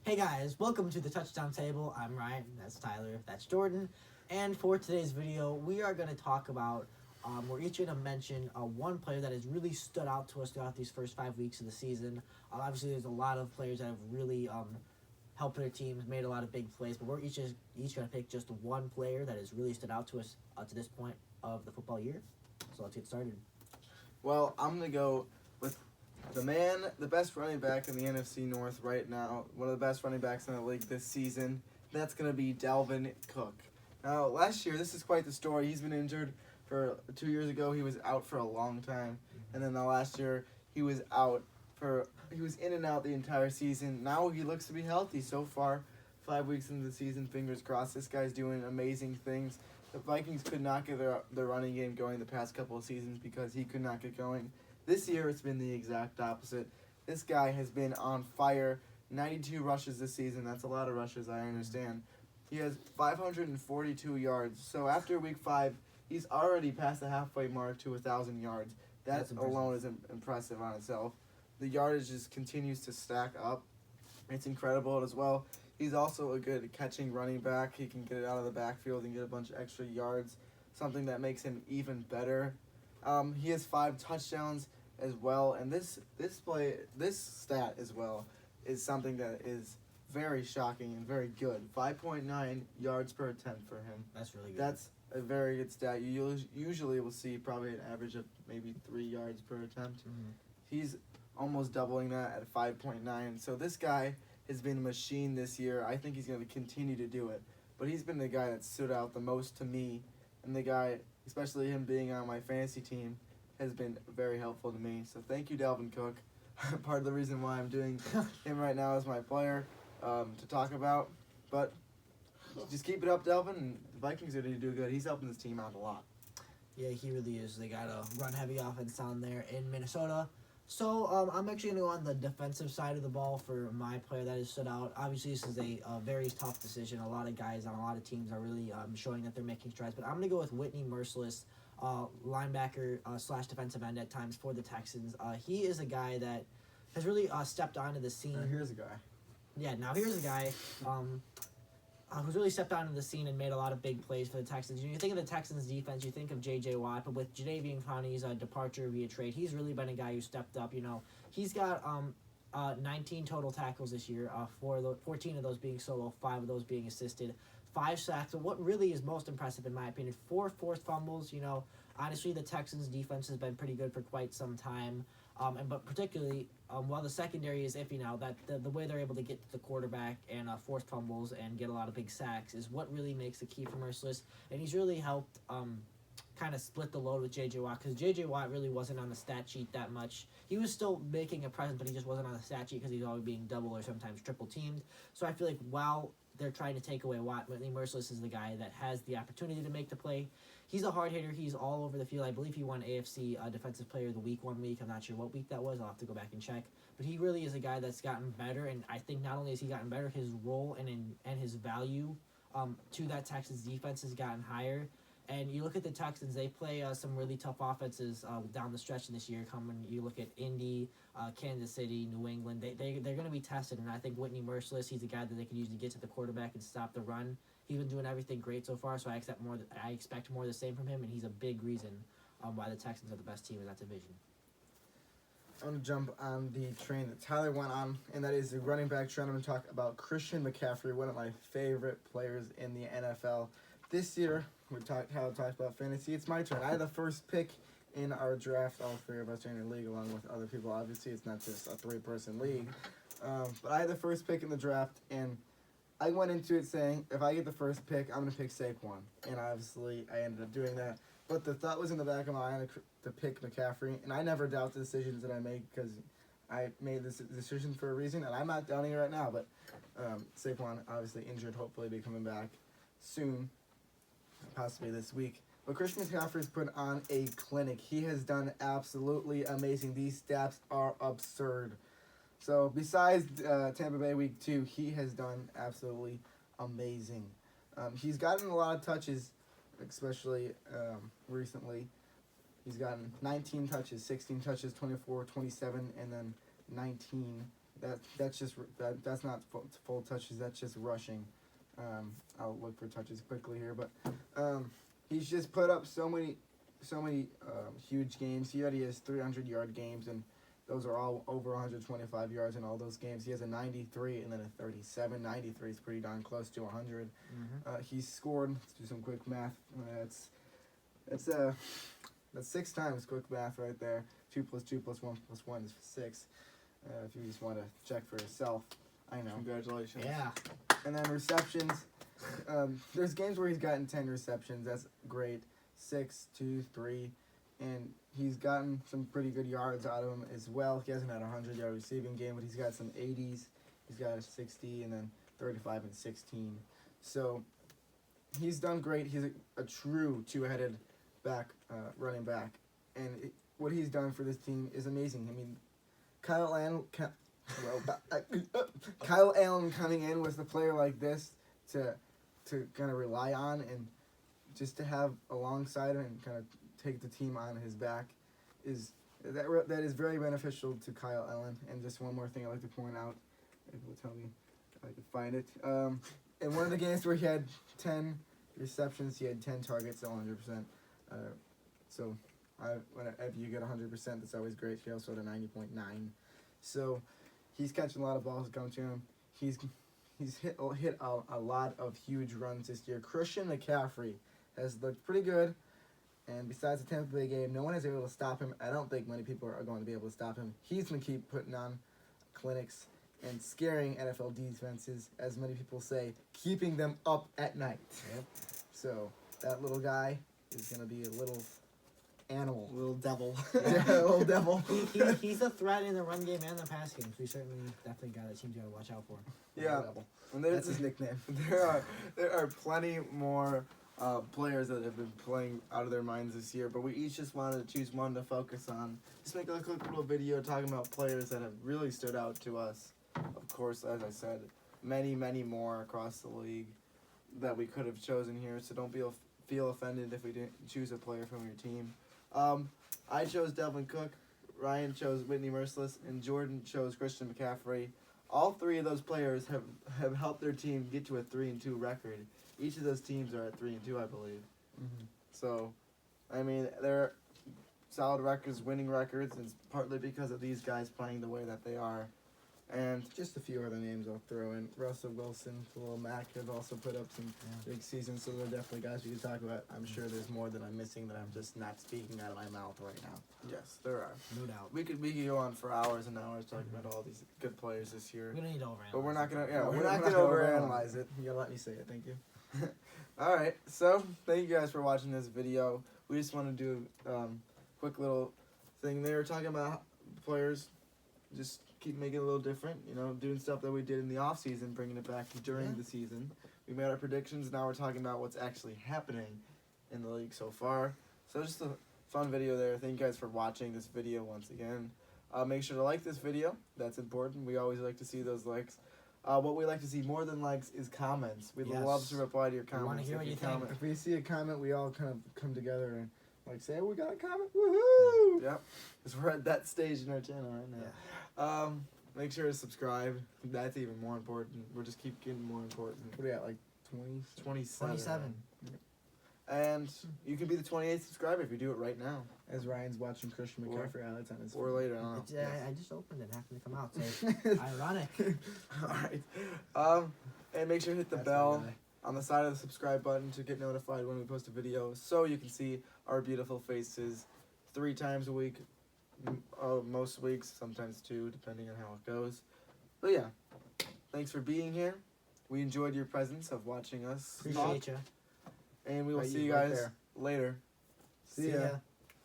Hey guys, welcome to the Touchdown Table. I'm Ryan, that's Tyler, that's Jordan. And for today's video, we are going to talk about, we're each going to mention one player that has really stood out to us throughout these first 5 weeks of the season. Obviously, there's a lot of players that have really helped their teams, made a lot of big plays, but we're each going to pick just one player that has really stood out to us to this point of the football year. So let's get started. Well, I'm going to go with the best running back in the NFC North right now, one of the best running backs in the league this season. That's going to be Dalvin Cook. Now, last year, this is quite the story. He's been injured for 2 years ago. He was out for a long time. And then the last year, he was in and out the entire season. Now he looks to be healthy so far. 5 weeks into the season, fingers crossed. This guy's doing amazing things. The Vikings could not get their running game going the past couple of seasons because he could not get going. This year, it's been the exact opposite. This guy has been on fire. 92 rushes this season. That's a lot of rushes, I understand. He has 542 yards. So after week 5, he's already past the halfway mark to 1,000 yards. That alone is impressive on itself. The yardage just continues to stack up. It's incredible as well. He's also a good catching running back. He can get it out of the backfield and get a bunch of extra yards, something that makes him even better. He has 5 touchdowns as well, and this stat as well is something that is very shocking and very good. 5.9 yards per attempt for him. That's really good. That's a very good stat. You usually will see probably an average of maybe 3 yards per attempt. Mm-hmm. He's almost doubling that at 5.9. So this guy has been a machine this year. I think he's going to continue to do it. But he's been the guy that stood out the most to me, and the guy, especially him being on my fantasy team, has been very helpful to me. So thank you, Dalvin Cook. Part of the reason why I'm doing him right now as my player to talk about. But just keep it up, Dalvin, and the Vikings are going to do good. He's helping this team out a lot. Yeah, he really is. They got a run-heavy offense down there in Minnesota. So I'm actually going to go on the defensive side of the ball for my player that has stood out. Obviously, this is a very tough decision. A lot of guys on a lot of teams are really showing that they're making strides. But I'm going to go with Whitney Merciless, linebacker / defensive end at times for the Texans. He is a guy that has really stepped onto the scene. Here's a guy. Yeah, now here's a guy who's really stepped onto the scene and made a lot of big plays for the Texans. You think of the Texans defense, you think of J.J. Watt, but with Jadeveon Clowney's departure via trade, he's really been a guy who stepped up. You know, he's got 19 total tackles this year, 14 of those being solo, 5 of those being assisted, 5 sacks. So what really is most impressive, in my opinion, 4 forced fumbles. You know, honestly, the Texans' defense has been pretty good for quite some time. But particularly, while the secondary is iffy now, that the way they're able to get to the quarterback and force fumbles and get a lot of big sacks is what really makes the key for Merciless. And he's really helped kind of split the load with J.J. Watt, because J.J. Watt really wasn't on the stat sheet that much. He was still making a presence, but he just wasn't on the stat sheet because he was always being double or sometimes triple teamed. So I feel like while they're trying to take away Watt, Whitney Merciless is the guy that has the opportunity to make the play. He's a hard hitter. He's all over the field. I believe he won AFC Defensive Player of the Week 1 week. I'm not sure what week that was. I'll have to go back and check. But he really is a guy that's gotten better, and I think not only has he gotten better, his role and his value to that Texans defense has gotten higher. And you look at the Texans, they play some really tough offenses down the stretch in this year. You look at Indy, Kansas City, New England. They're going to be tested, and I think Whitney Merciless, he's a guy that they can use to get to the quarterback and stop the run. He's been doing everything great so far, so I expect more of the same from him, and he's a big reason why the Texans are the best team in that division. I'm going to jump on the train that Tyler went on, and that is the running back train. I'm going to talk about Christian McCaffrey, one of my favorite players in the NFL. This year, Tyler talked about fantasy. It's my turn. I had the first pick in our draft. All 3 of us are in a league along with other people. Obviously, it's not just a 3-person league. But I had the first pick in the draft, and I went into it saying, if I get the first pick, I'm going to pick Saquon. And obviously, I ended up doing that. But the thought was in the back of my mind to pick McCaffrey. And I never doubt the decisions that I make because I made this decision for a reason. And I'm not doubting it right now. But Saquon, obviously injured, hopefully be coming back soon, possibly this week. But Christian McCaffrey's put on a clinic. He has done absolutely amazing. These stats are absurd. So besides Tampa Bay Week 2, he has done absolutely amazing. He's gotten a lot of touches, especially recently. He's gotten 19 touches, 16 touches, 24, 27, and then 19 That's not full touches. That's just rushing. I'll look for touches quickly here, but he's just put up so many huge games. He already has 300-yard games, and those are all over 125 yards in all those games. He has a 93 and then a 37. 93 is pretty darn close to 100. He's scored. Let's do some quick math. That's 6 times quick math right there. 2 + 2 + 1 + 1 is 6. If you just want to check for yourself, I know. Congratulations. Yeah. And then receptions. There's games where he's gotten 10 receptions. That's great. 6, 2, 3. And he's gotten some pretty good yards out of him as well. He hasn't had a 100-yard receiving game, but he's got some 80s. He's got a 60 and then 35 and 16. So he's done great. He's a true two-headed running back. And what he's done for this team is amazing. I mean, Kyle Allen coming in with a player like this to kind of rely on and just to have alongside him and kind of take the team on his back that is very beneficial to Kyle Allen. And just one more thing I'd like to point out, it will tell me if I can find it. In one of the games where he had 10 receptions, he had 10 targets, 100%. So if you get 100%, that's always great. He also had a 90.9. So he's catching a lot of balls that come to him. He's hit a lot of huge runs this year. Christian McCaffrey has looked pretty good. And besides the Tampa Bay game, no one is able to stop him. I don't think many people are going to be able to stop him. He's going to keep putting on clinics and scaring NFL defenses, as many people say, keeping them up at night. Yep. So that little guy is going to be a little animal. Little devil. Yeah, a little devil. He's a threat in the run game and the pass game. So he's certainly definitely a guy that team's got to watch out for. Yeah. Devil. That's his nickname. There are plenty more players that have been playing out of their minds this year, but we each just wanted to choose one to focus on. Just make a quick little video talking about players that have really stood out to us. Of course, as I said, many more across the league that we could have chosen here, so don't feel offended if we didn't choose a player from your team. I chose Dalvin Cook, Ryan chose Whitney Merciless, and Jordan chose Christian McCaffrey. All 3 of those players have helped their team get to a 3-2 record. Each of those teams are at 3-2, I believe. Mm-hmm. So, I mean, they're solid records, winning records, and it's partly because of these guys playing the way that they are. And just a few other names I'll throw in. Russell Wilson, Khalil Mack have also put up some big seasons, so they're definitely guys we can talk about. I'm sure there's more that I'm missing that I'm just not speaking out of my mouth right now. yes, there are. No doubt. We could go on for hours and hours talking about all these good players this year. We're going to need to overanalyze. But we're not gonna. No, We're not gonna overanalyze it. You gotta let me say it. Thank you. All right, so thank you guys for watching this video. We just want to do a quick little thing there, talking about players. Just keep making it a little different, doing stuff that we did in the off season, bringing it back during the season. We made our predictions. Now we're talking about what's actually happening in the league so far. So just a fun video there. Thank you guys for watching this video once again. Make sure to like this video. That's important. We always like to see those likes. What we like to see more than likes is comments. We'd love to reply to your comments. We want to hear what you think. If we see a comment, we all kind of come together and say, oh, we got a comment, woohoo! Yep, because we're at that stage in our channel right now. Yeah. Make sure to subscribe. That's even more important. We'll just keep getting more important. What are we at, like 20? 27. And you can be the 28th subscriber if you do it right now. As Ryan's watching Christian McCaffrey highlights on his or later on. I just opened it, happened to come out, so ironic. Alright. And make sure to hit the bell on the side of the subscribe button to get notified when we post a video, so you can see our beautiful faces 3 times a week. Most weeks, sometimes 2, depending on how it goes. But yeah, thanks for being here. We enjoyed your presence of watching us. Appreciate you. And we will see you guys later. See ya.